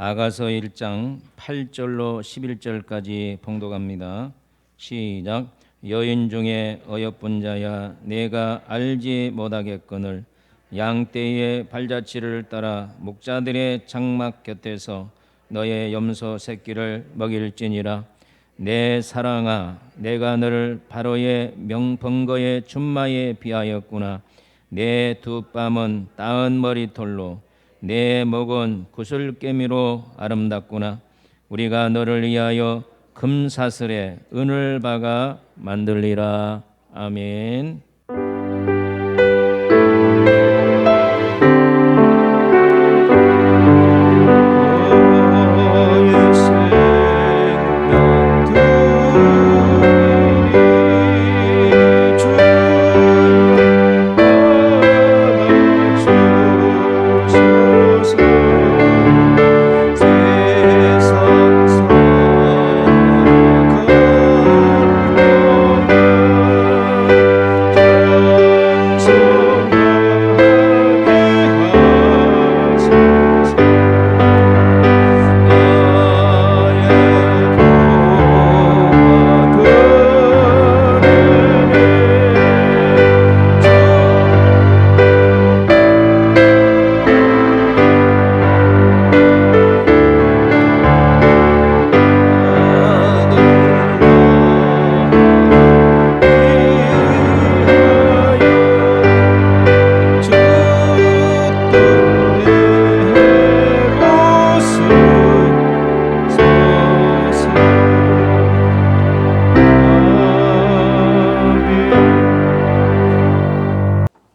아가서 1장 8절로 11절까지 봉독합니다. 시작. 여인 중에 어여쁜 자야 내가 알지 못하겠거늘 양떼의 발자취를 따라 목자들의 장막 곁에서 너의 염소 새끼를 먹일지니라. 내 사랑아 내가 너를 바로의 명벙거의 준마에 비하였구나. 내 두 뺨은 따은 머리털로 내 목은 구슬깨미로 아름답구나. 우리가 너를 위하여 금사슬에 은을 박아 만들리라. 아멘.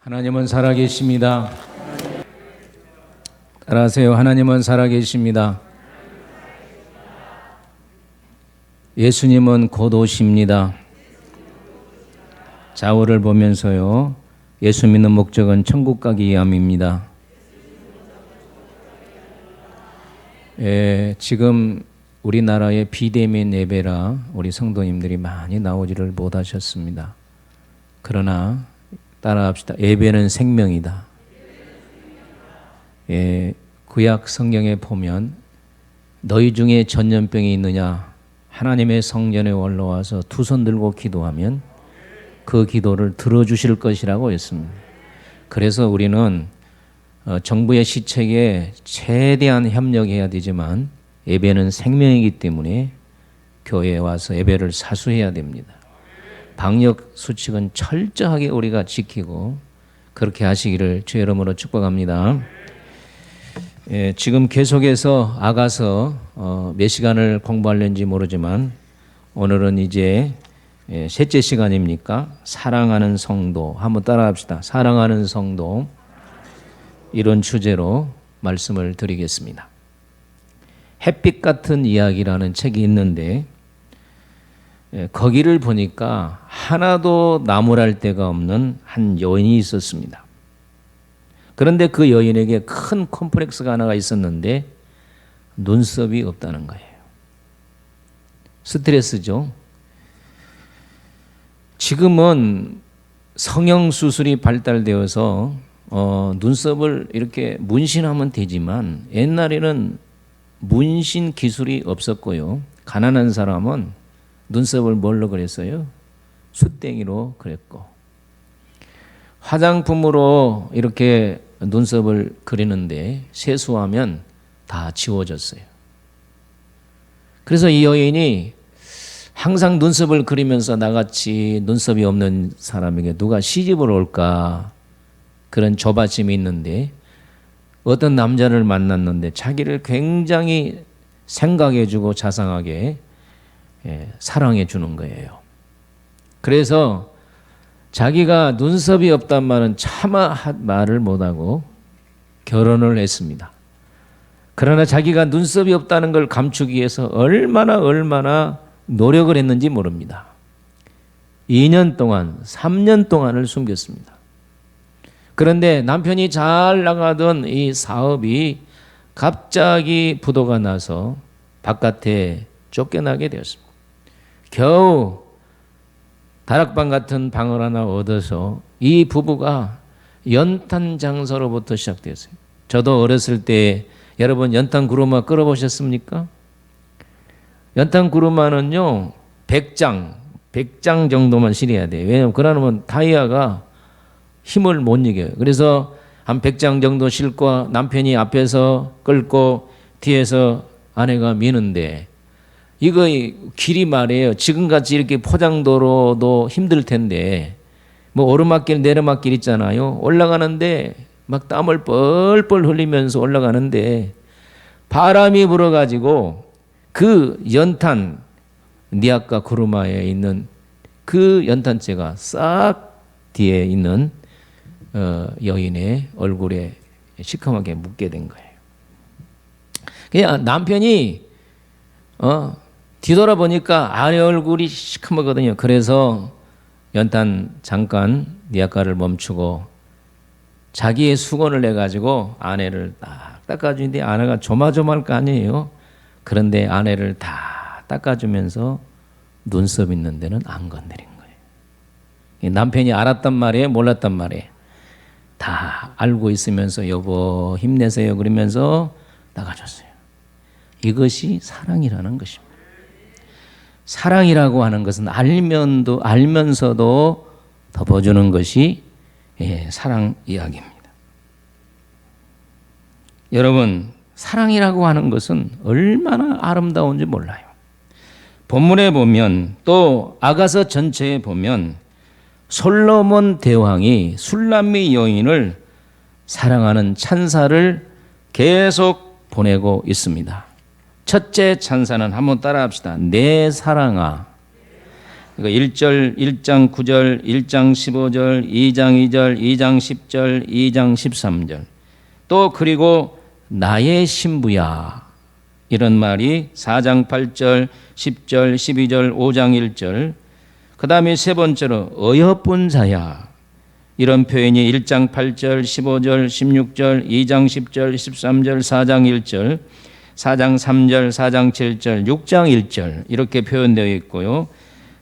하나님은 살아계십니다. 따라하세요. 하나님은 살아계십니다. 예수님은 곧 오십니다. 좌우를 보면서요. 예수 믿는 목적은 천국 가기 위함입니다. 지금 우리나라의 비대면 예배라 우리 성도님들이 많이 나오지를 못하셨습니다. 그러나 따라합시다. 예배는 생명이다. 구약 성경에 보면 너희 중에 전염병이 있느냐 하나님의 성전에 올라와서 두 손 들고 기도하면 그 기도를 들어주실 것이라고 했습니다. 그래서 우리는 정부의 시책에 최대한 협력해야 되지만 예배는 생명이기 때문에 교회에 와서 예배를 사수해야 됩니다. 방역 수칙은 철저하게 우리가 지키고 그렇게 하시기를 주의 이름으로 축복합니다. 지금 계속해서 아가서 몇 시간을 공부하려는지 모르지만 오늘은 이제 셋째 시간입니까? 사랑하는 성도 한번 따라합시다. 사랑하는 성도 이런 주제로 말씀을 드리겠습니다. 햇빛 같은 이야기라는 책이 있는데 거기를 보니까 하나도 나무랄 데가 없는 한 여인이 있었습니다. 그런데 그 여인에게 큰 콤플렉스가 하나가 있었는데 눈썹이 없다는 거예요. 스트레스죠. 지금은 성형수술이 발달되어서 눈썹을 이렇게 문신하면 되지만 옛날에는 문신 기술이 없었고요. 가난한 사람은 눈썹을 뭘로 그랬어요? 숯땡이로 그랬고 화장품으로 이렇게 눈썹을 그리는데 세수하면 다 지워졌어요. 그래서 이 여인이 항상 눈썹을 그리면서 나같이 눈썹이 없는 사람에게 누가 시집을 올까 그런 조바심이 있는데 어떤 남자를 만났는데 자기를 굉장히 생각해주고 자상하게 사랑해 주는 거예요. 그래서 자기가 눈썹이 없단 말은 차마 말을 못하고 결혼을 했습니다. 그러나 자기가 눈썹이 없다는 걸 감추기 위해서 얼마나 노력을 했는지 모릅니다. 2년 동안 3년 동안을 숨겼습니다. 그런데 남편이 잘 나가던 이 사업이 갑자기 부도가 나서 바깥에 쫓겨나게 되었습니다. 겨우 다락방 같은 방을 하나 얻어서 이 부부가 연탄 장사로부터 시작되었어요. 저도 어렸을 때 여러분 연탄 구루마 끓여보셨습니까? 연탄 구루마는요 100장 정도만 실어야 돼요. 왜냐하면 그러면 타이어가 힘을 못 이겨요. 그래서 한 100장 정도 싣고 남편이 앞에서 끌고 뒤에서 아내가 미는데, 이거 길이 말이에요. 지금같이 이렇게 포장도로도 힘들 텐데 뭐 오르막길 내리막길 있잖아요. 올라가는데 막 땀을 뻘뻘 흘리면서 올라가는데 바람이 불어가지고 그 연탄 니아까 구르마에 있는 그 연탄재가 싹 뒤에 있는 여인의 얼굴에 시커멓게 묻게 된 거예요. 그냥 남편이 뒤돌아보니까 아내 얼굴이 시커멓거든요. 그래서 연탄 잠깐 니아까를 멈추고 자기의 수건을 내가지고 아내를 딱 닦아주는데 아내가 조마조마할 거 아니에요. 그런데 아내를 다 닦아주면서 눈썹 있는 데는 안 건드린 거예요. 남편이 알았단 말이에요? 몰랐단 말이에요? 다 알고 있으면서 여보 힘내세요 그러면서 나가줬어요. 이것이 사랑이라는 것입니다. 사랑이라고 하는 것은 알면서도 덮어주는 것이 사랑 이야기입니다. 여러분, 사랑이라고 하는 것은 얼마나 아름다운지 몰라요. 본문에 보면 또 아가서 전체에 보면 솔로몬 대왕이 술람미 여인을 사랑하는 찬사를 계속 보내고 있습니다. 첫째 찬사는 한번 따라합시다. 내 사랑아. 이거 1장 9절, 1장 15절, 2장 2절, 2장 10절, 2장 13절. 또 그리고 나의 신부야. 이런 말이 4장 8절, 10절, 12절, 5장 1절. 그 다음에 세 번째로 어여쁜 자야. 이런 표현이 1장 8절, 15절, 16절, 2장 10절, 13절, 4장 1절, 4장 3절, 4장 7절, 6장 1절 이렇게 표현되어 있고요.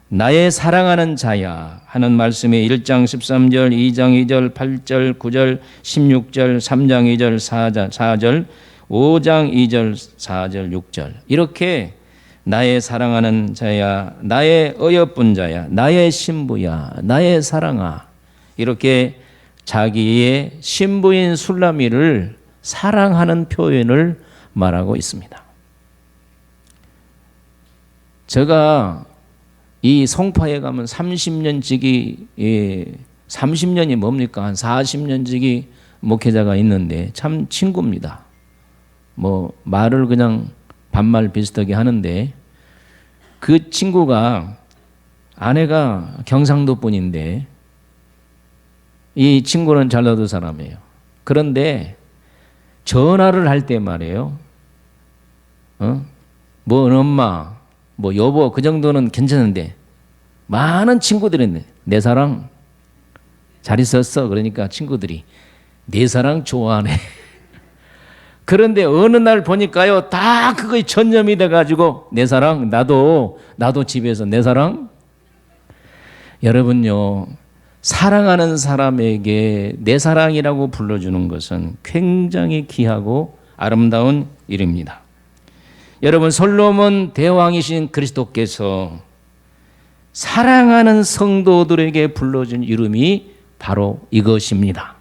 나의 사랑하는 자야 하는 말씀이 1장 13절, 2장 2절, 8절, 9절, 16절, 3장 2절, 4절, 5장 2절, 4절, 6절 이렇게 나의 사랑하는 자야, 나의 어여쁜 자야, 나의 신부야, 나의 사랑아 이렇게 자기의 신부인 술라미를 사랑하는 표현을 말하고 있습니다. 제가 이 송파에 가면 30년 지기 30년이 뭡니까? 한 40년 지기 목회자가 있는데 참 친구입니다. 뭐 말을 그냥 반말 비슷하게 하는데 그 친구가 아내가 경상도 분인데 이 친구는 전라도 사람이에요. 그런데 전화를 할 때 말이에요. 뭐 엄마, 뭐 여보 그 정도는 괜찮은데 많은 친구들이 있네. 내 사랑 잘 있었어. 그러니까 친구들이 내 사랑 좋아하네. 그런데 어느 날 보니까요 다 그거에 전념이 돼가지고 내 사랑 나도 집에서 내 사랑. 여러분요 사랑하는 사람에게 내 사랑이라고 불러주는 것은 굉장히 귀하고 아름다운 일입니다. 여러분 솔로몬 대왕이신 그리스도께서 사랑하는 성도들에게 불러준 이름이 바로 이것입니다.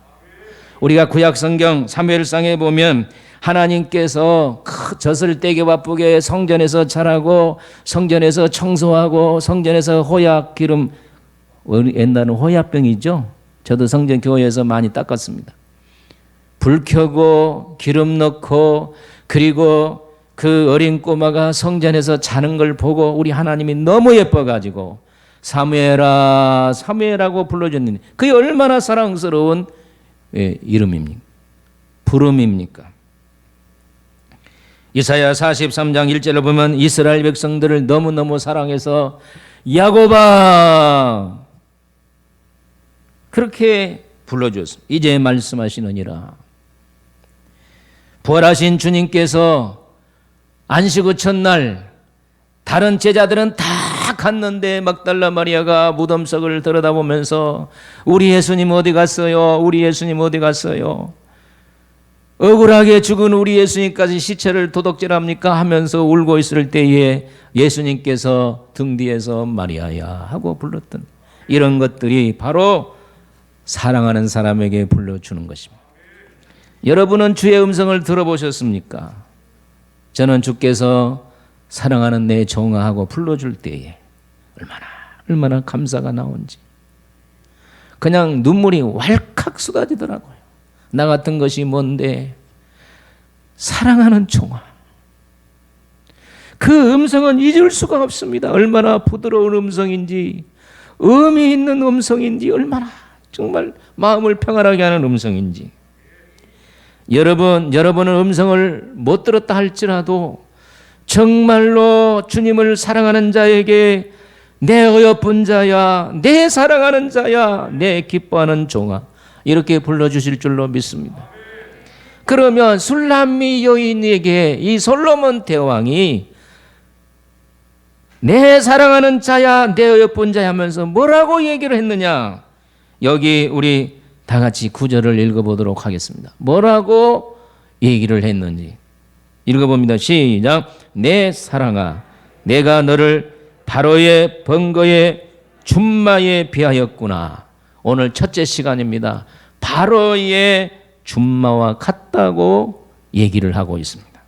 우리가 구약성경 사무엘상에 보면 하나님께서 젖을 떼게 바쁘게 성전에서 자라고 성전에서 청소하고 성전에서 호약 기름, 옛날은 호야병이죠. 저도 성전 교회에서 많이 닦았습니다. 불 켜고 기름 넣고 그리고 그 어린 꼬마가 성전에서 자는 걸 보고 우리 하나님이 너무 예뻐가지고 사무엘아 사무엘하고 불러줬는데 그게 얼마나 사랑스러운 이름입니까? 부름입니까? 이사야 43장 1절을 보면 이스라엘 백성들을 너무너무 사랑해서 야곱아 그렇게 불러주었습니다. 이제 말씀하시느니라. 부활하신 주님께서 안식 후 첫날 다른 제자들은 다 갔는데 막달라 마리아가 무덤석을 들여다보면서 우리 예수님 어디 갔어요? 우리 예수님 어디 갔어요? 억울하게 죽은 우리 예수님까지 시체를 도둑질합니까 하면서 울고 있을 때에 예수님께서 등 뒤에서 마리아야 하고 불렀던 이런 것들이 바로 사랑하는 사람에게 불러주는 것입니다. 여러분은 주의 음성을 들어보셨습니까? 저는 주께서 사랑하는 내 종아하고 불러줄 때에 얼마나 감사가 나온지 그냥 눈물이 왈칵 쏟아지더라고요. 나 같은 것이 뭔데 사랑하는 종아. 그 음성은 잊을 수가 없습니다. 얼마나 부드러운 음성인지 의미 있는 음성인지 얼마나 정말 마음을 평안하게 하는 음성인지. 여러분은 음성을 못 들었다 할지라도 정말로 주님을 사랑하는 자에게 내 어여쁜 자야, 내 사랑하는 자야, 내 기뻐하는 종아 이렇게 불러주실 줄로 믿습니다. 그러면 술람미 여인에게 이 솔로몬 대왕이 내 사랑하는 자야, 내 어여쁜 자야 하면서 뭐라고 얘기를 했느냐? 여기 우리 다 같이 구절을 읽어보도록 하겠습니다. 뭐라고 얘기를 했는지 읽어봅니다. 시작. 내 사랑아, 내가 너를 바로의 번거의 준마에 비하였구나. 오늘 첫째 시간입니다. 바로의 준마와 같다고 얘기를 하고 있습니다.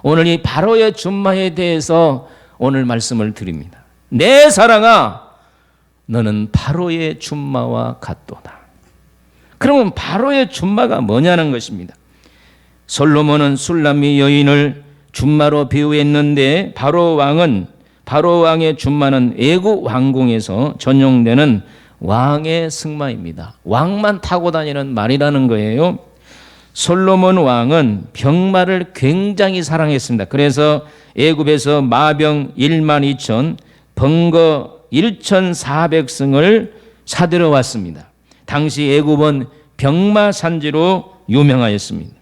오늘 이 바로의 준마에 대해서 오늘 말씀을 드립니다. 내 사랑아, 너는 바로의 준마와 같도다. 그러면 바로의 준마가 뭐냐는 것입니다. 솔로몬은 술람미 여인을 준마로 비유했는데 바로 왕의 준마는 애국 왕궁에서 전용되는 왕의 승마입니다. 왕만 타고 다니는 말이라는 거예요. 솔로몬 왕은 병마를 굉장히 사랑했습니다. 그래서 애굽에서 마병 1만 2천, 번거 1,400승을 사들여 왔습니다. 당시 애굽은 병마 산지로 유명하였습니다.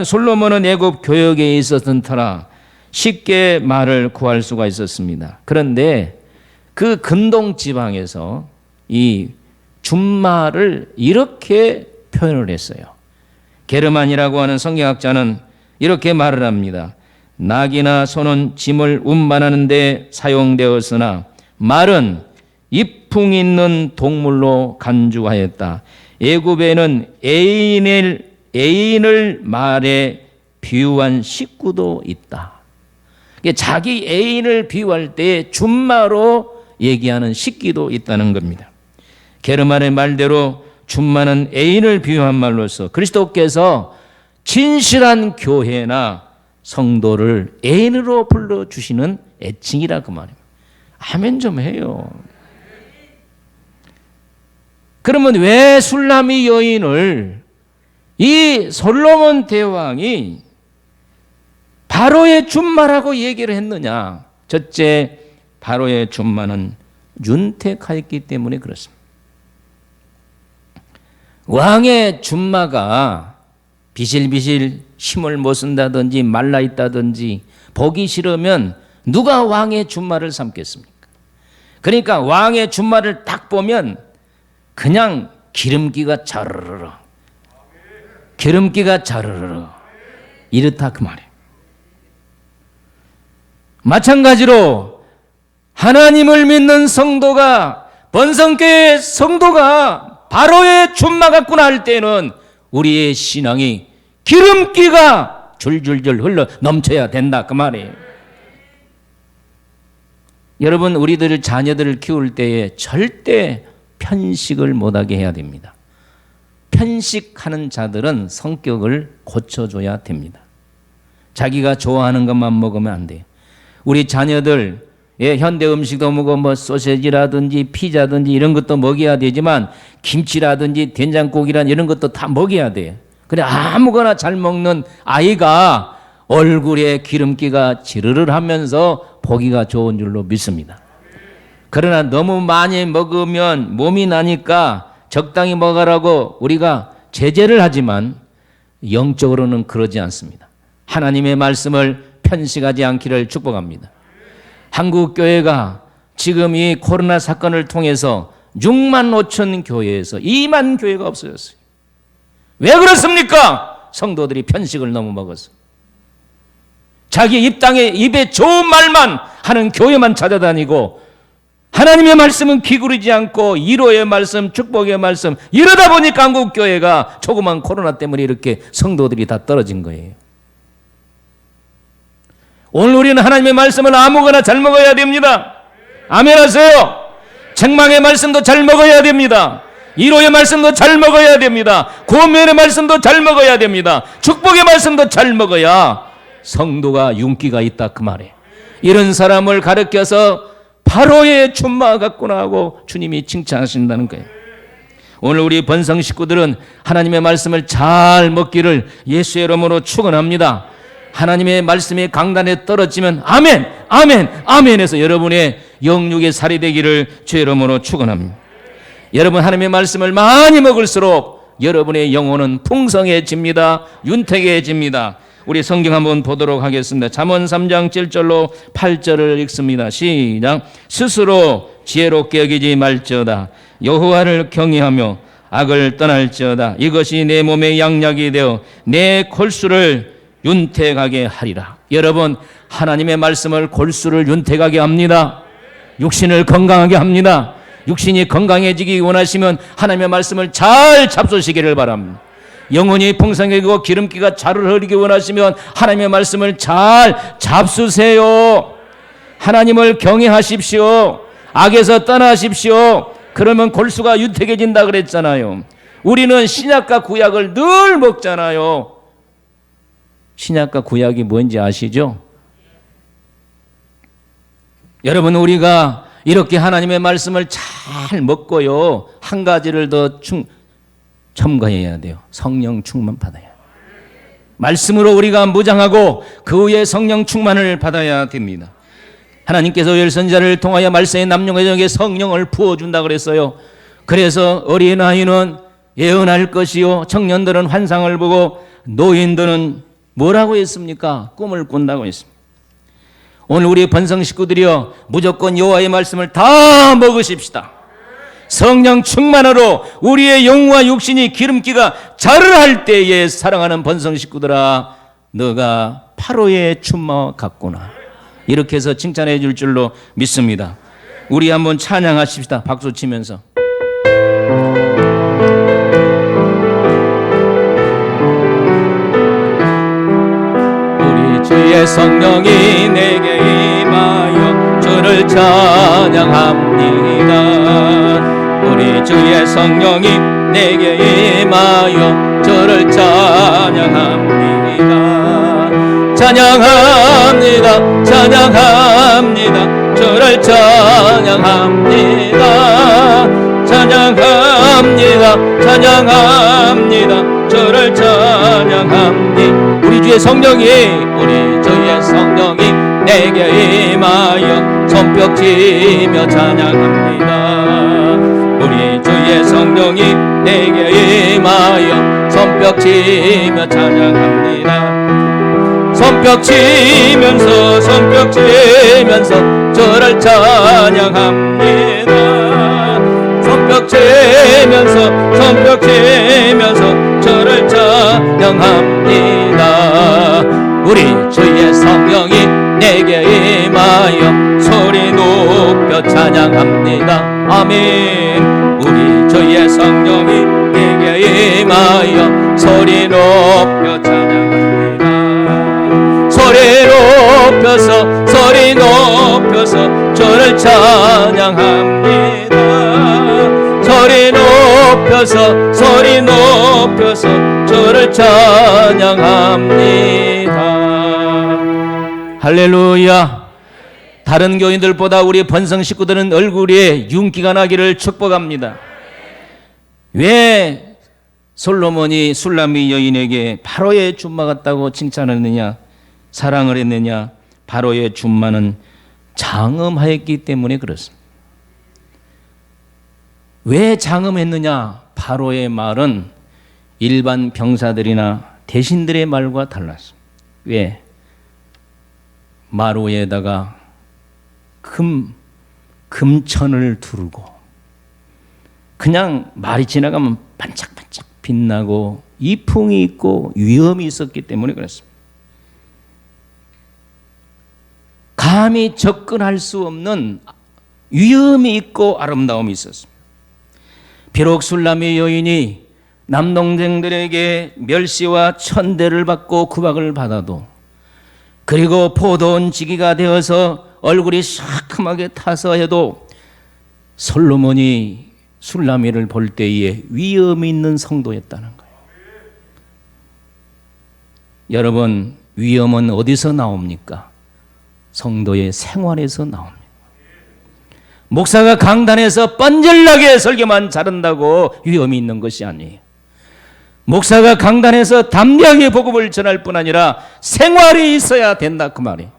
솔로몬은 애굽 교역에 있었던 터라 쉽게 말을 구할 수가 있었습니다. 그런데 그 근동 지방에서 이 준마를 이렇게 표현을 했어요. 게르만이라고 하는 성경학자는 이렇게 말을 합니다. 낙이나 소는 짐을 운반하는 데 사용되었으나 말은 이풍 있는 동물로 간주하였다. 애굽에는 애인을 말에 비유한 식구도 있다. 자기 애인을 비유할 때 준마로 얘기하는 식기도 있다는 겁니다. 게르만의 말대로 준마는 애인을 비유한 말로서 그리스도께서 진실한 교회나 성도를 애인으로 불러주시는 애칭이라 그 말입니다. 아멘 좀 해요. 그러면 왜 술람미 여인을 이 솔로몬 대왕이 바로의 준마라고 얘기를 했느냐? 첫째, 바로의 준마는 윤택하였기 때문에 그렇습니다. 왕의 준마가 비실비실 힘을 못 쓴다든지 말라 있다든지 보기 싫으면 누가 왕의 준마를 삼겠습니까? 그러니까 왕의 준마를 딱 보면 그냥 기름기가 자르르르 이렇다 그 말이에요. 마찬가지로 하나님을 믿는 성도가 번성교회 성도가 바로의 준마 같구나 할 때는 우리의 신앙이 기름기가 줄줄줄 흘러 넘쳐야 된다 그 말이에요. 여러분 우리들 자녀들을 키울 때에 절대 편식을 못하게 해야 됩니다. 편식하는 자들은 성격을 고쳐줘야 됩니다. 자기가 좋아하는 것만 먹으면 안 돼요. 우리 자녀들 현대 음식도 먹고 소세지라든지 피자든지 이런 것도 먹여야 되지만 김치라든지 된장국이란 이런 것도 다 먹여야 돼요. 그래 아무거나 잘 먹는 아이가 얼굴에 기름기가 지르르 하면서 보기가 좋은 줄로 믿습니다. 그러나 너무 많이 먹으면 몸이 나니까 적당히 먹으라고 우리가 제재를 하지만 영적으로는 그러지 않습니다. 하나님의 말씀을 편식하지 않기를 축복합니다. 한국 교회가 지금 이 코로나 사건을 통해서 6만 5천 교회에서 2만 교회가 없어졌어요. 왜 그렇습니까? 성도들이 편식을 너무 먹어서. 자기 입에 좋은 말만 하는 교회만 찾아다니고 하나님의 말씀은 귀구르지 않고 위로의 말씀, 축복의 말씀, 이러다 보니까 한국교회가 조그만 코로나 때문에 이렇게 성도들이 다 떨어진 거예요. 오늘 우리는 하나님의 말씀을 아무거나 잘 먹어야 됩니다. 아멘 하세요. 책망의 말씀도 잘 먹어야 됩니다. 위로의 말씀도 잘 먹어야 됩니다. 권면의 말씀도 잘 먹어야 됩니다. 축복의 말씀도 잘 먹어야 성도가 윤기가 있다 그 말이에요. 이런 사람을 가르쳐서 바로의 춘마 같구나 하고 주님이 칭찬하신다는 거예요. 오늘 우리 번성 식구들은 하나님의 말씀을 잘 먹기를 예수의 이름으로 축원합니다. 하나님의 말씀이 강단에 떨어지면 아멘, 아멘, 아멘 해서 여러분의 영육의 살이 되기를 주의 이름으로 축원합니다. 여러분 하나님의 말씀을 많이 먹을수록 여러분의 영혼은 풍성해집니다. 윤택해집니다. 우리 성경 한번 보도록 하겠습니다. 잠언 3장 7절로 8절을 읽습니다. 시작. 스스로 지혜롭게 여기지 말지어다. 여호와를 경외하며 악을 떠날지어다. 이것이 내 몸의 양약이 되어 내 골수를 윤택하게 하리라. 여러분 하나님의 말씀을 골수를 윤택하게 합니다. 육신을 건강하게 합니다. 육신이 건강해지기 원하시면 하나님의 말씀을 잘 잡수시기를 바랍니다. 영혼이 풍성해지고 기름기가 잘 흐르기 원하시면 하나님의 말씀을 잘 잡수세요. 하나님을 경외하십시오. 악에서 떠나십시오. 그러면 골수가 윤택해진다 그랬잖아요. 우리는 신약과 구약을 늘 먹잖아요. 신약과 구약이 뭔지 아시죠? 여러분 우리가 이렇게 하나님의 말씀을 잘 먹고요. 한 가지를 더 첨가해야 돼요. 성령 충만 받아야 해요. 말씀으로 우리가 무장하고 그 후에 성령 충만을 받아야 됩니다. 하나님께서 열선자를 통하여 말세의 남녀에게 성령을 부어준다 그랬어요. 그래서 어린아이는 예언할 것이요 청년들은 환상을 보고 노인들은 뭐라고 했습니까? 꿈을 꾼다고 했습니다. 오늘 우리 번성 식구들이요 무조건 여호와의 말씀을 다 먹으십시다. 성령 충만으로 우리의 영과 육신이 기름기가 자르할 때에 사랑하는 번성 식구들아 너가 파로의 춘마와 같구나. 이렇게 해서 칭찬해 줄 줄로 믿습니다. 우리 한번 찬양하십시다. 박수 치면서. 우리 주의 성령이 내게 임하여 주를 찬양합니다. 우리 주의 성령이 내게 임하여 주를 찬양합니다. 찬양합니다. 찬양합니다. 주를 찬양합니다. 찬양합니다. 찬양합니다. 주를 찬양합니다. 우리 주의 성령이 내게 임하여 손뼉치며 찬양합니다. 우리 주의 성령이 내게 임하여 손뼉치며 찬양합니다. 손뼉치면서 저를 찬양합니다. 손뼉치면서 저를 찬양합니다. 우리 주의 성령이 내게 임하여 소리 높여 찬양합니다. 아멘. 우리 주의 성령이 내게 임하여 소리 높여 찬양합니다. 소리 높여서 주를 찬양합니다. 소리 높여서 주를 찬양합니다. 할렐루야. 다른 교인들보다 우리 번성 식구들은 얼굴에 윤기가 나기를 축복합니다. 왜 솔로몬이 술람미 여인에게 바로의 춘마 같다고 칭찬했느냐, 사랑을 했느냐? 바로의 춘마는 장엄하였기 때문에 그렇습니다. 왜 장엄했느냐? 바로의 말은 일반 병사들이나 대신들의 말과 달랐습니다. 왜? 마루에다가 금천을 두르고 그냥 말이 지나가면 반짝반짝 빛나고 이풍이 있고 위험이 있었기 때문에 그렇습니다. 감히 접근할 수 없는 위험이 있고 아름다움이 있었습니다. 비록 술람의 여인이 남동생들에게 멸시와 천대를 받고 구박을 받아도, 그리고 포도원 지기가 되어서 얼굴이 시커멓게 타서 해도 솔로몬이 술람이를 볼 때에 위험이 있는 성도였다는 거예요. 여러분, 위험은 어디서 나옵니까? 성도의 생활에서 나옵니다. 목사가 강단에서 뻔질나게 설교만 잘한다고 위험이 있는 것이 아니에요. 목사가 강단에서 담대하게 복음을 전할 뿐 아니라 생활이 있어야 된다, 그 말이에요.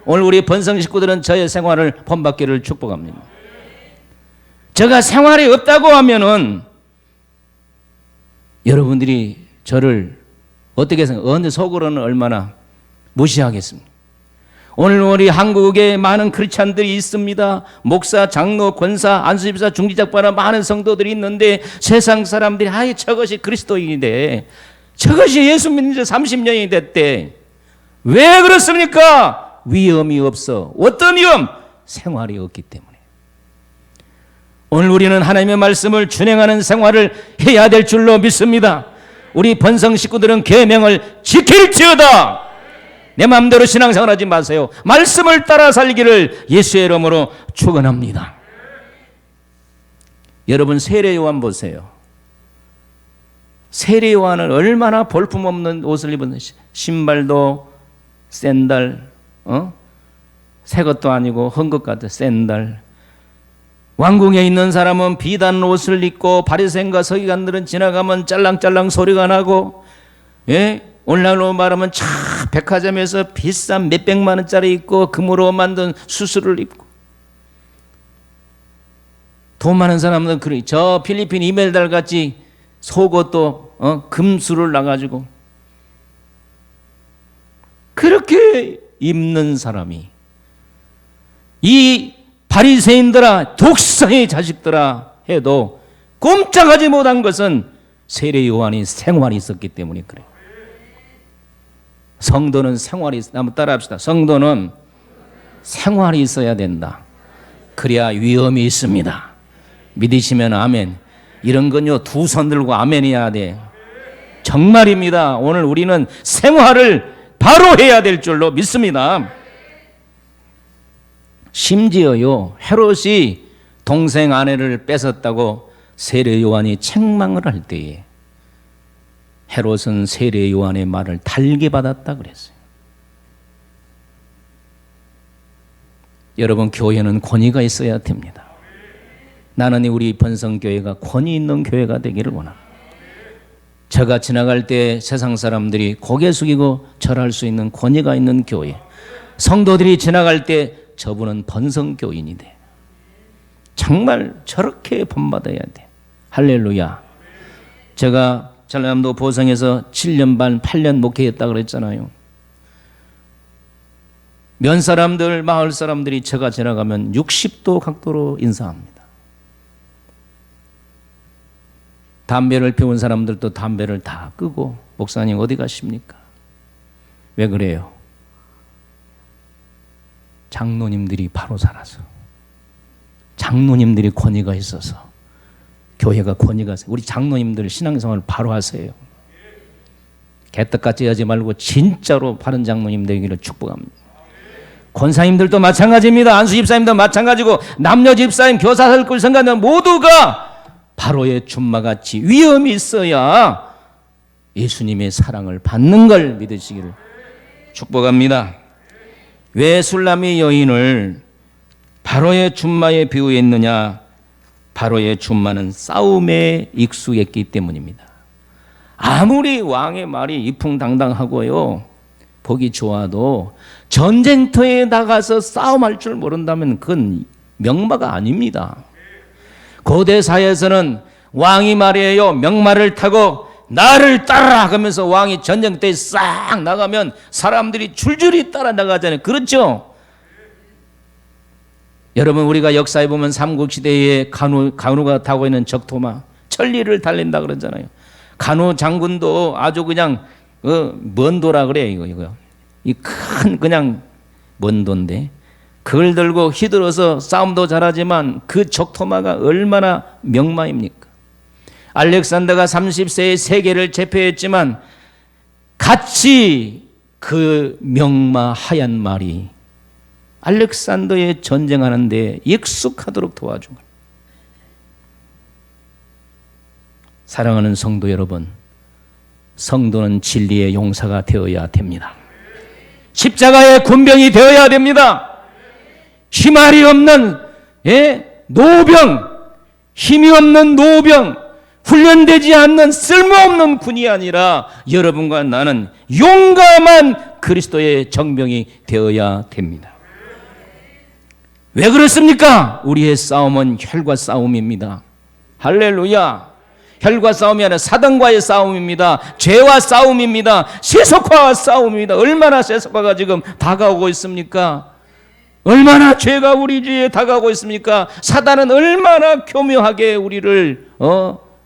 오늘 우리 번성 식구들은 저의 생활을 본받기를 축복합니다. 제가 생활이 없다고 하면은 여러분들이 저를 어떻게 생각해요? 어느 속으로는 얼마나 무시하겠습니까? 오늘 우리 한국에 많은 크리스찬들이 있습니다. 목사, 장로, 권사, 안수집사, 중지작바라 많은 성도들이 있는데 세상 사람들이 아이 저것이 그리스도인인데, 저것이 예수 믿는 지 30년이 됐대. 왜 그렇습니까? 위험이 없어. 어떤 위험? 생활이 없기 때문에. 오늘 우리는 하나님의 말씀을 준행하는 생활을 해야 될 줄로 믿습니다. 우리 번성 식구들은 계명을 지킬지어다. 내 마음대로 신앙생활하지 마세요. 말씀을 따라 살기를 예수의 이름으로 축원합니다. 여러분, 세례 요한 보세요. 세례 요한은 얼마나 볼품없는 옷을 입은, 신발도 샌들, 새 것도 아니고 헌 것 같아. 샌들. 왕궁에 있는 사람은 비단 옷을 입고 바리새인과 서기관들은 지나가면 짤랑짤랑 소리가 나고, 오늘날로 말하면 참 백화점에서 비싼 몇백만 원짜리 입고 금으로 만든 수술을 입고, 돈 많은 사람은 그래. 저 필리핀 이멜달 같이 속옷도 금수를 나가지고 그렇게 입는 사람이, 이 바리새인들아, 독사의 자식들아 해도 꼼짝하지 못한 것은 세례 요한이 생활이 있었기 때문에 그래요. 성도는 생활이, 한번 따라합시다. 성도는 생활이 있어야 된다. 그래야 위험이 있습니다. 믿으시면 아멘. 이런 건요, 두 손 들고 아멘 해야 돼. 정말입니다. 오늘 우리는 생활을 바로 해야 될 줄로 믿습니다. 심지어요, 헤롯이 동생 아내를 뺏었다고 세례 요한이 책망을 할 때에 헤롯은 세례 요한의 말을 달게 받았다 그랬어요. 여러분, 교회는 권위가 있어야 됩니다. 나는 우리 번성교회가 권위 있는 교회가 되기를 원합니다. 제가 지나갈 때 세상 사람들이 고개 숙이고 절할 수 있는 권위가 있는 교회, 성도들이 지나갈 때 저분은 번성교인이 돼. 정말 저렇게 본받아야 돼. 할렐루야. 제가 전라남도 보성에서 7년 반 8년 목회했다 그랬잖아요. 면 사람들, 마을 사람들이 제가 지나가면 60도 각도로 인사합니다. 담배를 피운 사람들도 담배를 다 끄고, 목사님 어디 가십니까? 왜 그래요? 장로님들이 바로 살아서, 장로님들이 권위가 있어서 교회가 권위가 있어요. 우리 장로님들 신앙생활 바로 하세요. 개떡같이 하지 말고 진짜로 바른 장로님 되기를 축복합니다. 권사님들도 마찬가지입니다. 안수 집사님도 마찬가지고, 남녀 집사님, 교사, 설교, 성가들 모두가 바로의 준마같이 위험이 있어야 예수님의 사랑을 받는 걸 믿으시기를 축복합니다. 왜 술람이 여인을 바로의 준마에 비유했느냐? 바로의 준마는 싸움에 익숙했기 때문입니다. 아무리 왕의 말이 이풍당당하고요, 보기 좋아도 전쟁터에 나가서 싸움할 줄 모른다면 그건 명마가 아닙니다. 고대 사회에서는 왕이 말이에요, 명마를 타고 나를 따라라 하면서 왕이 전쟁터에 싹 나가면 사람들이 줄줄이 따라 나가잖아요. 그렇죠? 여러분, 우리가 역사에 보면 삼국시대에 간우가 타고 있는 적토마, 천리를 달린다 그러잖아요. 간호 장군도 아주 그냥 먼도라 그래요. 이거 이 큰 그냥 먼도인데 그걸 들고 휘둘러서 싸움도 잘하지만 그 적토마가 얼마나 명마입니까? 알렉산더가 30세에 세계를 제패했지만 같이 그 명마 하얀 말이 알렉산더의 전쟁하는 데 익숙하도록 도와준 거예요. 사랑하는 성도 여러분, 성도는 진리의 용사가 되어야 됩니다. 십자가의 군병이 되어야 됩니다. 희말이 없는 노병, 힘이 없는 노병, 훈련되지 않는 쓸모없는 군이 아니라 여러분과 나는 용감한 그리스도의 정병이 되어야 됩니다. 왜 그렇습니까? 우리의 싸움은 혈과 싸움입니다. 할렐루야. 혈과 싸움이 아니라 사단과의 싸움입니다. 죄와 싸움입니다. 세속화와 싸움입니다. 얼마나 세속화가 지금 다가오고 있습니까? 얼마나 죄가 우리 주위에 다가오고 있습니까? 사단은 얼마나 교묘하게 우리를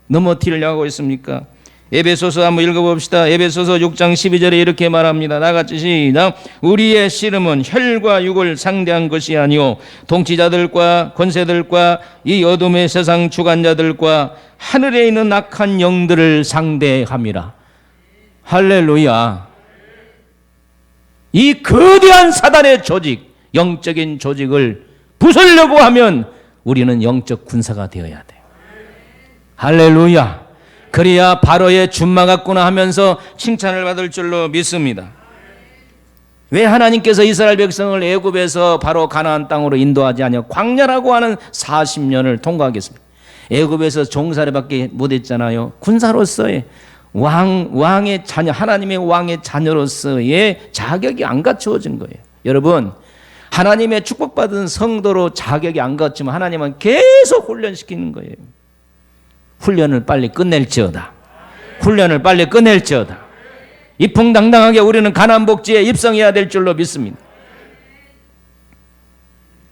넘어뜨리려고 하고 있습니까? 에베소서 한번 읽어봅시다. 에베소서 6장 12절에 이렇게 말합니다. 나같이 시작. 우리의 씨름은 혈과 육을 상대한 것이 아니요 통치자들과 권세들과 이 어둠의 세상 주관자들과 하늘에 있는 악한 영들을 상대함이라. 할렐루야. 이 거대한 사단의 조직, 영적인 조직을 부수려고 하면 우리는 영적 군사가 되어야 돼요. 할렐루야. 그래야 바로의 준마 같구나 하면서 칭찬을 받을 줄로 믿습니다. 왜 하나님께서 이스라엘 백성을 애굽에서 바로 가나안 땅으로 인도하지 않냐고 광야라고 하는 40년을 통과하겠습니다. 애굽에서 종살이밖에 못했잖아요. 군사로서의 왕의 자녀, 하나님의 왕의 자녀로서의 자격이 안 갖추어진 거예요. 여러분, 하나님의 축복받은 성도로 자격이 안 갖추면 하나님은 계속 훈련시키는 거예요. 훈련을 빨리 끝낼지어다. 훈련을 빨리 끝낼지어다. 이풍당당하게 우리는 가나안 복지에 입성해야 될 줄로 믿습니다.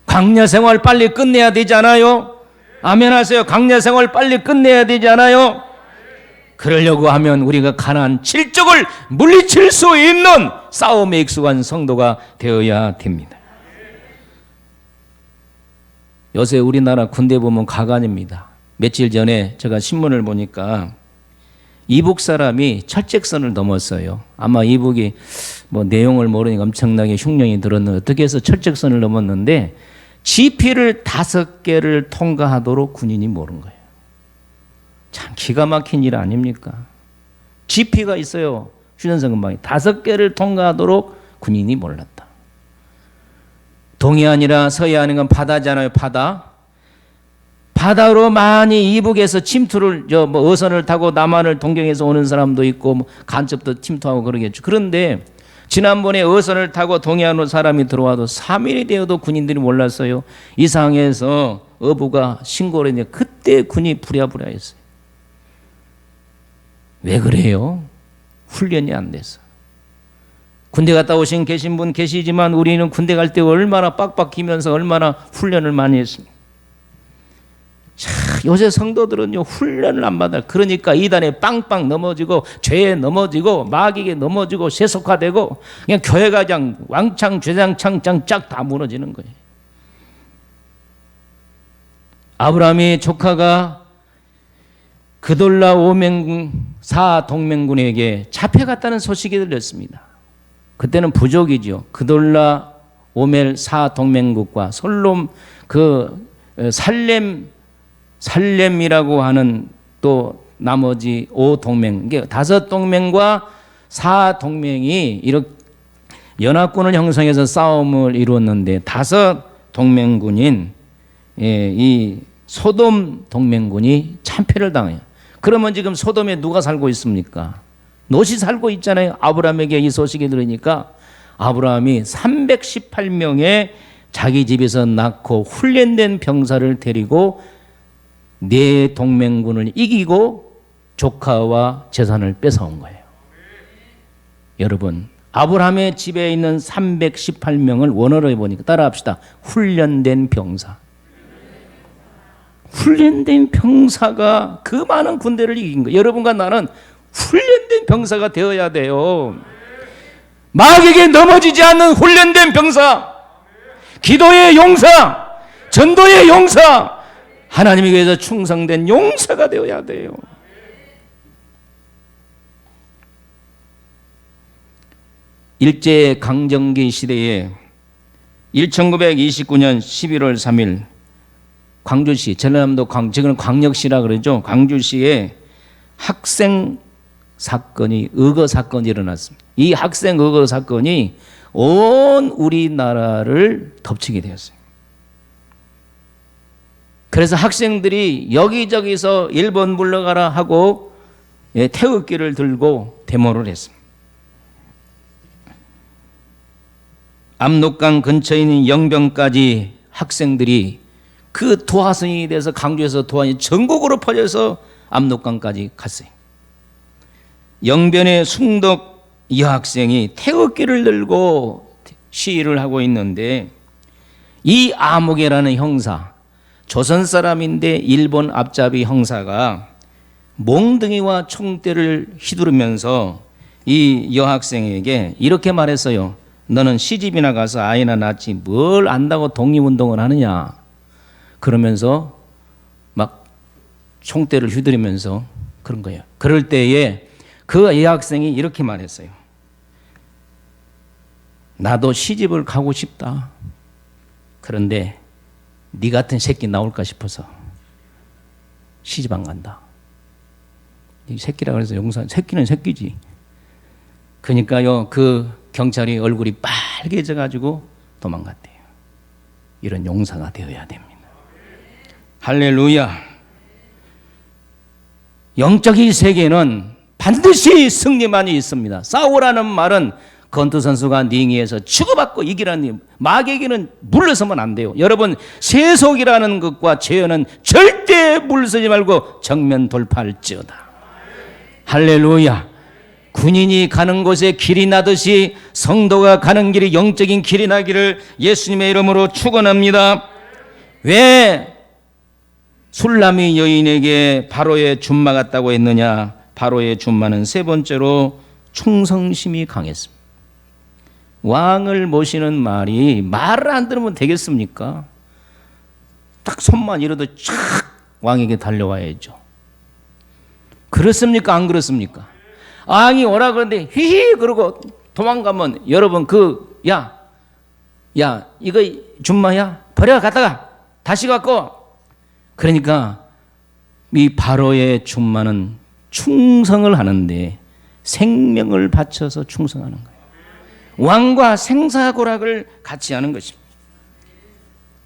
광야 생활 빨리 끝내야 되지 않아요? 아멘 하세요. 광야 생활 빨리 끝내야 되지 않아요? 그러려고 하면 우리가 가나안 칠족을 물리칠 수 있는 싸움에 익숙한 성도가 되어야 됩니다. 요새 우리나라 군대 보면 가관입니다. 며칠 전에 제가 신문을 보니까 이북 사람이 철책선을 넘었어요. 아마 이북이 뭐 내용을 모르니까 엄청나게 흉령이 들었는데 어떻게 해서 철책선을 넘었는데 GP를 5개를 통과하도록 군인이 모른 거예요. 참 기가 막힌 일 아닙니까? GP가 있어요. 휴전선 근방에 5개를 통과하도록 군인이 몰랐다. 동해안이라 서해안인 바다잖아요. 바다로 많이 이북에서 침투를 어선을 타고 남한을 동경해서 오는 사람도 있고 간첩도 침투하고 그러겠죠. 그런데 지난번에 어선을 타고 동해안으로 사람이 들어와도 3일이 되어도 군인들이 몰랐어요. 이상해서 어부가 신고를 했는데 그때 군이 부랴부랴했어요. 왜 그래요? 훈련이 안 돼서. 군대 갔다 오신 계신 분 계시지만 우리는 군대 갈 때 얼마나 빡빡히면서 얼마나 훈련을 많이 했습니다. 자, 요새 성도들은요 훈련을 안 받아요. 그러니까 이단에 빵빵 넘어지고 죄에 넘어지고 마귀에 넘어지고 세속화되고 그냥 교회가 그냥 왕창 죄장창 쫙 다 무너지는 거예요. 아브라함의 조카가 그돌라 오맹군 사동맹군에게 잡혀갔다는 소식이 들렸습니다. 그때는 부족이죠. 그돌라 오멜 사동맹국과 솔롬 살렘이라고 하는 또 나머지 5동맹, 이게 5동맹과 4동맹이 이렇게 연합군을 형성해서 싸움을 이루었는데 5동맹군인 이 소돔 동맹군이 참패를 당해요. 그러면 지금 소돔에 누가 살고 있습니까? 롯이 살고 있잖아요. 아브라함에게 이 소식이 들으니까 아브라함이 318명의 자기 집에서 낳고 훈련된 병사를 데리고 네 동맹군을 이기고 조카와 재산을 뺏어온 거예요. 여러분, 아브라함의 집에 있는 318명을 원어로 해보니까 따라합시다. 훈련된 병사. 훈련된 병사가 그 많은 군대를 이긴 거예요. 여러분과 나는 훈련된 병사가 되어야 돼요. 마귀에게 넘어지지 않는 훈련된 병사, 기도의 용사, 전도의 용사, 하나님에 위해서 충성된 용사가 되어야 돼요. 일제강점기 시대에 1929년 11월 3일 광주시, 전라남도 지금 광역시라 그러죠. 광주시에 학생 사건이, 의거 사건이 일어났습니다. 이 학생 의거 사건이 온 우리나라를 덮치게 되었어요. 그래서 학생들이 여기저기서 일본 물러가라 하고 태극기를 들고 데모를 했습니다. 압록강 근처에 있는 영병까지 학생들이 그 도화선이 돼서 강주에서 도화선이 전국으로 퍼져서 압록강까지 갔어요. 영변의 숭덕 여학생이 태극기를 들고 시위를 하고 있는데 이 아무개라는 형사, 조선 사람인데 일본 앞잡이 형사가 몽둥이와 총대를 휘두르면서 이 여학생에게 이렇게 말했어요. 너는 시집이나 가서 아이나 낳지 뭘 안다고 독립운동을 하느냐. 그러면서 막 총대를 휘두르면서 그런 거예요. 그럴 때에 그 여학생이 이렇게 말했어요. 나도 시집을 가고 싶다. 그런데 네 같은 새끼 나올까 싶어서 시집 안 간다. 이 새끼라 그래서 용서, 새끼는 새끼지. 그러니까요, 그 경찰이 얼굴이 빨개져 가지고 도망갔대요. 이런 용사가 되어야 됩니다. 할렐루야. 영적인 세계는 반드시 승리만이 있습니다. 싸우라는 말은 건투 선수가 링에서 치고받고 이기라는, 마귀에게는 물러서면 안 돼요. 여러분, 세속이라는 것과 죄는 절대 물러서지 말고 정면 돌파할지어다. 할렐루야. 군인이 가는 곳에 길이 나듯이 성도가 가는 길이 영적인 길이 나기를 예수님의 이름으로 축원합니다. 왜 술람이 여인에게 바로의 줌마 같다고 했느냐? 바로의 줌마는 세 번째로 충성심이 강했습니다. 왕을 모시는 말이 말을 안 들으면 되겠습니까? 딱 손만 이러도 촥 왕에게 달려와야죠. 그렇습니까? 안 그렇습니까? 왕이 오라 그러는데 휘휘 그러고 도망가면 여러분 야 이거 줌마야? 버려 갔다가 다시 갖고. 그러니까 이 바로의 줌마는 충성을 하는데 생명을 바쳐서 충성하는 거예요. 왕과 생사고락을 같이 하는 것입니다.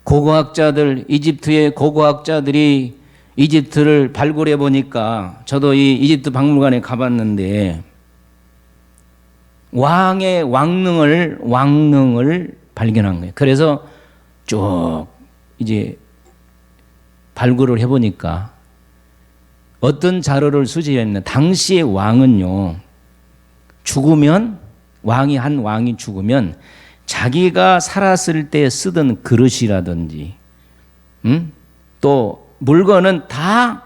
고고학자들, 이집트의 고고학자들이 이집트를 발굴해 보니까, 저도 이 이집트 박물관에 가봤는데 왕의 왕능을 발견한 거예요. 그래서 쭉 이제 발굴을 해 보니까 어떤 자료를 수집했냐, 당시의 왕은요, 한 왕이 죽으면 자기가 살았을 때 쓰던 그릇이라든지 또 물건은 다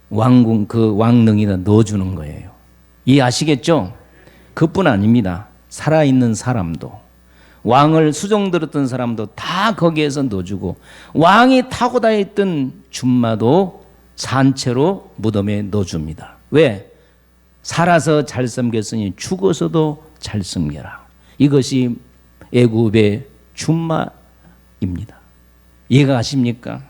왕궁 그 왕릉에다 넣어주는 거예요. 이해하시겠죠? 그뿐 아닙니다. 살아있는 사람도, 왕을 수종 들었던 사람도 다 거기에서 넣어주고, 왕이 타고 다녔던 줌마도 산채로 무덤에 넣어줍니다. 왜? 살아서 잘 섬겼으니 죽어서도 잘 섬겨라. 이것이 애굽의 줌마입니다. 이해가 가십니까?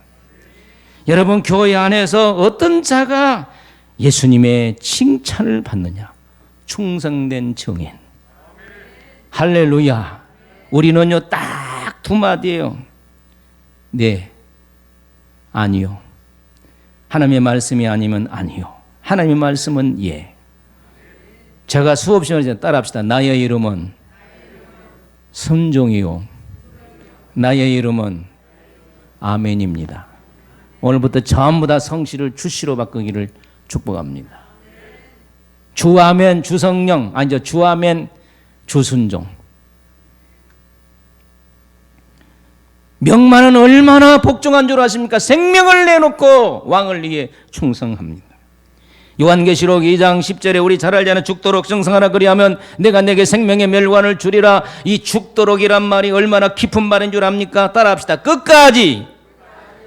여러분, 교회 안에서 어떤 자가 예수님의 칭찬을 받느냐? 충성된 증인. 할렐루야. 우리는요, 딱 두 마디예요. 네, 아니요. 하나님의 말씀이 아니면 아니요. 하나님의 말씀은 예. 제가 수없이 따라합시다. 나의 이름은 순종이요, 나의 이름은 아멘입니다. 오늘부터 전부 다 성씨를 주씨로 바꾸기를 축복합니다. 주 아멘 주성령, 아니죠, 주 아멘 주순종. 명만은 얼마나 복종한 줄 아십니까? 생명을 내놓고 왕을 위해 충성합니다. 요한계시록 2장 10절에 우리 잘 알지 않은 죽도록 정성하라 그리하면 내가 내게 생명의 멸관을 주리라. 이 죽도록이란 말이 얼마나 깊은 말인 줄 압니까? 따라합시다. 끝까지.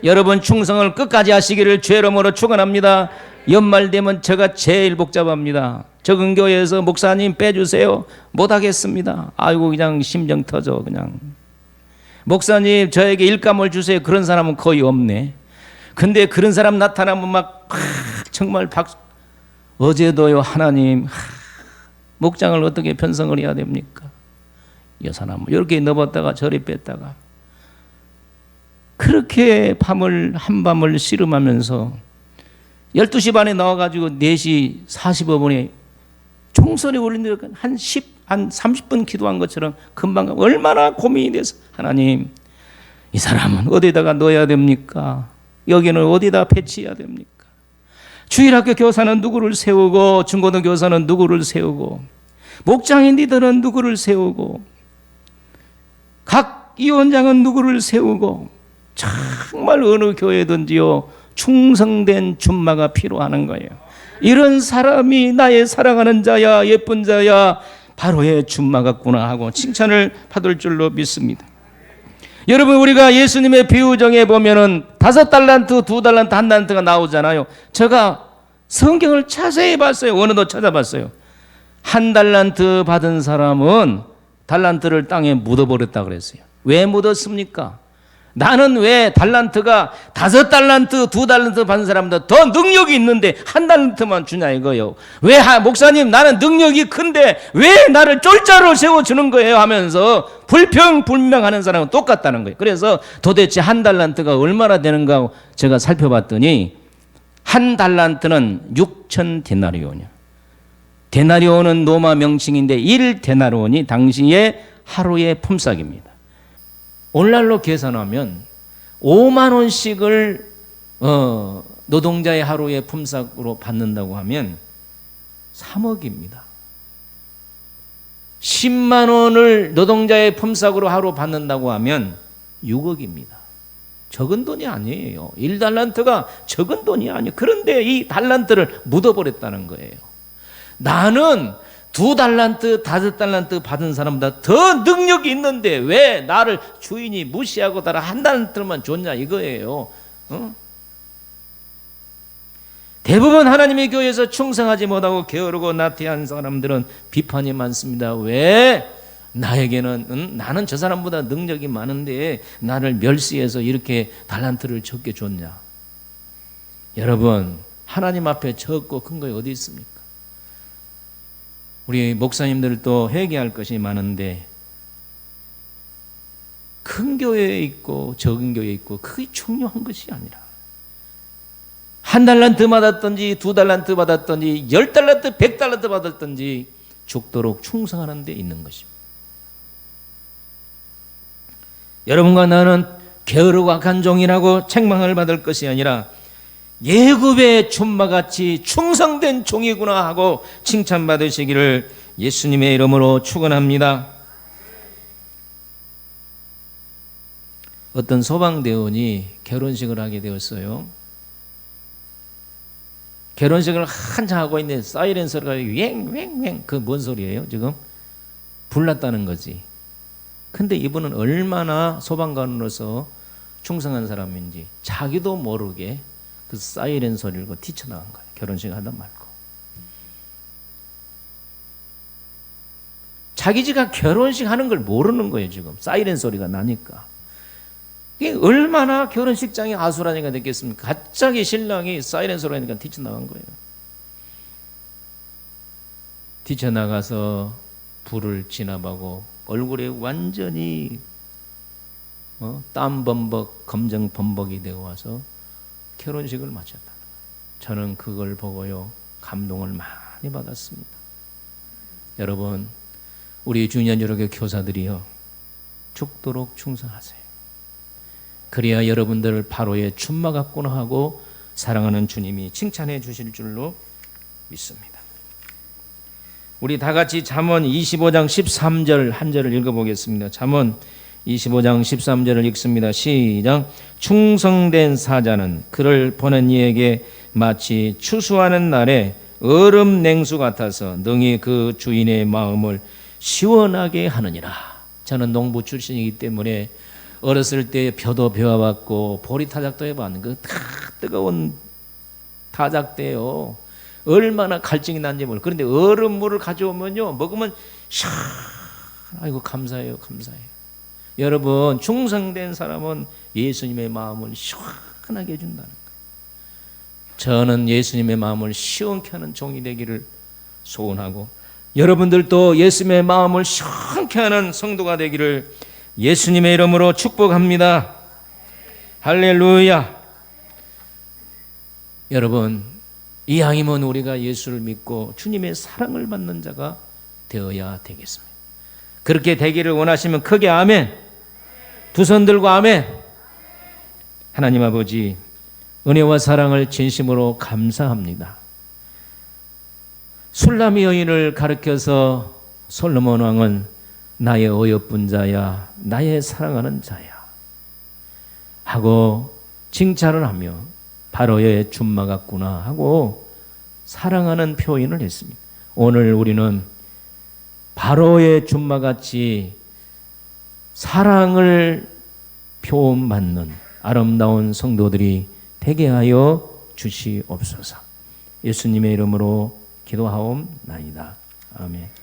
여러분 충성을 끝까지 하시기를 주의 이름으로 축원합니다. 연말 되면 제가 제일 복잡합니다. 적은 교회에서 목사님 빼주세요. 못하겠습니다. 아이고 그냥 심정 터져 그냥. 목사님 저에게 일감을 주세요. 그런 사람은 거의 없네. 근데 그런 사람 나타나면 막 정말 어제도요 하나님 목장을 어떻게 편성을 해야 됩니까? 이 사람 이렇게 넣었다가 저리 뺐다가 그렇게 한밤을 씨름하면서 12시 반에 나와가지고 4시 45분에 총선이 울리는데 한 30분 기도한 것처럼 금방 얼마나 고민이 돼서 하나님 이 사람은 어디다가 넣어야 됩니까? 여기는 어디다 배치해야 됩니까? 주일학교 교사는 누구를 세우고 중고등교 교사는 누구를 세우고 목장인들은 누구를 세우고 각 위원장은 누구를 세우고 정말 어느 교회든지요 충성된 줌마가 필요하는 거예요. 이런 사람이 나의 사랑하는 자야 예쁜 자야 바로의 줌마 같구나 하고 칭찬을 받을 줄로 믿습니다. 여러분 우리가 예수님의 비유정에 보면은 5달란트, 2달란트, 1달란트가 나오잖아요. 제가 성경을 자세히 봤어요. 원어도 찾아봤어요. 1달란트 받은 사람은 달란트를 땅에 묻어버렸다 그랬어요. 왜 묻었습니까? 나는 왜 달란트가 5달란트, 2달란트 받은 사람보다 더 능력이 있는데 1달란트만 주냐 이거요. 왜 목사님 나는 능력이 큰데 왜 나를 쫄자로 세워주는 거예요 하면서 불평불명하는 사람은 똑같다는 거예요. 그래서 도대체 1달란트가 얼마나 되는가 제가 살펴봤더니 1달란트는 6천 데나리온이야. 데나리온은 로마 명칭인데 1데나리온이 당시의 하루의 품삯입니다. 오늘날로 계산하면 5만 원씩을 노동자의 하루의 품삯으로 받는다고 하면 3억입니다. 10만 원을 노동자의 품삯으로 하루 받는다고 하면 6억입니다. 적은 돈이 아니에요. 1달란트가 적은 돈이 아니에요. 그런데 이 달란트를 묻어버렸다는 거예요. 나는 2달란트, 5달란트 받은 사람보다 더 능력이 있는데 왜 나를 주인이 무시하고 나를 1달란트만 줬냐 이거예요. 대부분 하나님의 교회에서 충성하지 못하고 게으르고 나태한 사람들은 비판이 많습니다. 왜 나에게는 나는 저 사람보다 능력이 많은데 나를 멸시해서 이렇게 달란트를 적게 줬냐. 여러분 하나님 앞에 적고 큰 거 어디 있습니까? 우리 목사님들도 회개할 것이 많은데 큰 교회에 있고 적은 교회에 있고 그게 중요한 것이 아니라 1달란트 받았든지 2달란트 받았든지 10달란트 100달란트 받았든지 죽도록 충성하는 데 있는 것입니다. 여러분과 나는 게으르고 악한 종이라고 책망을 받을 것이 아니라 예굽의 줌마같이 충성된 종이구나 하고 칭찬받으시기를 예수님의 이름으로 축원합니다. 어떤 소방대원이 결혼식을 하게 되었어요. 결혼식을 한참 하고 있는데 사이렌 소리가 왱왱왱 그 뭔 소리예요 지금? 불났다는 거지. 근데 이분은 얼마나 소방관으로서 충성한 사람인지 자기도 모르게 그 사이렌 소리를 뛰쳐나간 거예요. 결혼식 하다 말고. 자기 지가 결혼식 하는 걸 모르는 거예요. 지금 사이렌 소리가 나니까. 이게 얼마나 결혼식장이 아수라장이 됐겠습니까? 갑자기 신랑이 사이렌 소리가 나니까 뛰쳐나간 거예요. 뛰쳐나가서 불을 진압하고 얼굴에 완전히 땀 범벅, 검정 범벅이 되어 와서 결혼식을 마쳤다는 거예요. 저는 그걸 보고요 감동을 많이 받았습니다. 여러분 우리 주년여러교 교사들이요 죽도록 충성하세요. 그래야 여러분들을 바로의 줌마 같구나 하고 사랑하는 주님이 칭찬해 주실 줄로 믿습니다. 우리 다 같이 잠언 25장 13절 한 절을 읽어보겠습니다. 잠언 25장 13절을 읽습니다. 시작. 충성된 사자는 그를 보낸 이에게 마치 추수하는 날에 얼음 냉수 같아서 능히 그 주인의 마음을 시원하게 하느니라. 저는 농부 출신이기 때문에 어렸을 때 벼도 배워봤고 보리타작도 해봤는데 그 뜨거운 타작대요. 얼마나 갈증이 난지 몰라요. 그런데 얼음물을 가져오면요 먹으면 아이고 감사해요, 감사해요. 여러분, 충성된 사람은 예수님의 마음을 시원하게 해준다는 거예요. 저는 예수님의 마음을 시원케 하는 종이 되기를 소원하고, 여러분들도 예수님의 마음을 시원케 하는 성도가 되기를 예수님의 이름으로 축복합니다. 할렐루야. 여러분, 이왕이면 우리가 예수를 믿고 주님의 사랑을 받는 자가 되어야 되겠습니다. 그렇게 되기를 원하시면 크게 아멘. 두 손 들고 아멘. 하나님 아버지, 은혜와 사랑을 진심으로 감사합니다. 술람이 여인을 가르쳐서 솔로몬 왕은 나의 어여쁜 자야, 나의 사랑하는 자야 하고 칭찬을 하며 바로의 줌마 같구나 하고 사랑하는 표현을 했습니다. 오늘 우리는 바로의 줌마같이 사랑을 표현받는 아름다운 성도들이 되게 하여 주시옵소서. 예수님의 이름으로 기도하옵나이다. 아멘.